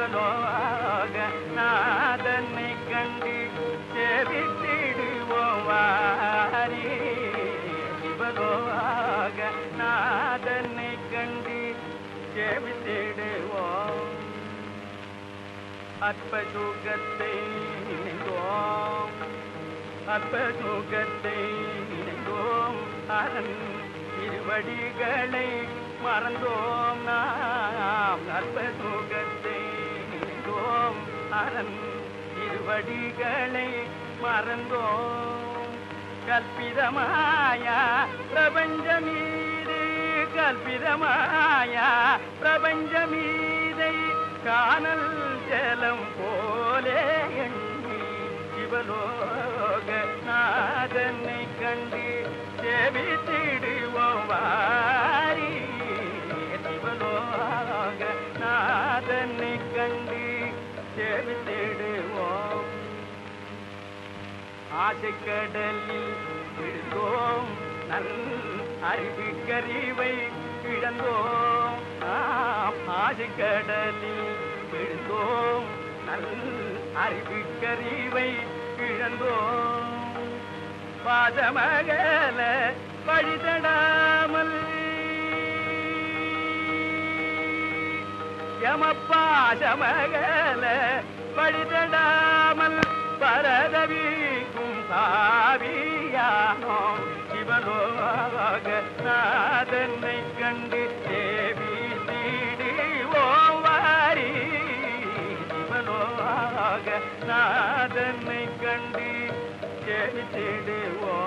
சிவலோக நாதனை கண்டு சேவித்திடுவோம் வாரி. சிவலோக நாதனை கண்டு சேவித்திடுவோம். அற்ப சுகத்தை நினைந்தோம், அற்ப சுகத்தை நினைந்தோம், அரண் திருவடிகளை மறந்தோம் நாம். அற்ப சுகத்தை நினைந்தோம், அரண் திருவடிகளை மறந்தோம். கல்பிதமாயா பிரபஞ்சமீது, கல்பிதமாயா பிரபஞ்சமீதை காணல் ஜலம் போலே எண்ணி சிவலோக நாதனை கண்டு சேவித்திடுவோம் வாரி. சிவலோக நாதனை கண்டு சேவித்திடுவோம். ஆசைக்கடலில் விழுந்தோம், நல் அறிவுக்கறிவை இழந்தோம். ஆசைக்கடலில் விழுந்தோம், நல் அறிவுக்கறிவை இழந்தோம். பாதமகல வழிதடாமல் யமப்பாசமகல வழிதடாமல் பரதவிக்கும் பாவியானோம். சிவலோக நாதனை கண்டு தேவி தீடுவோம் வாரி. சிவலோக நாதனை கண்டு சேவித்திடுவோம்.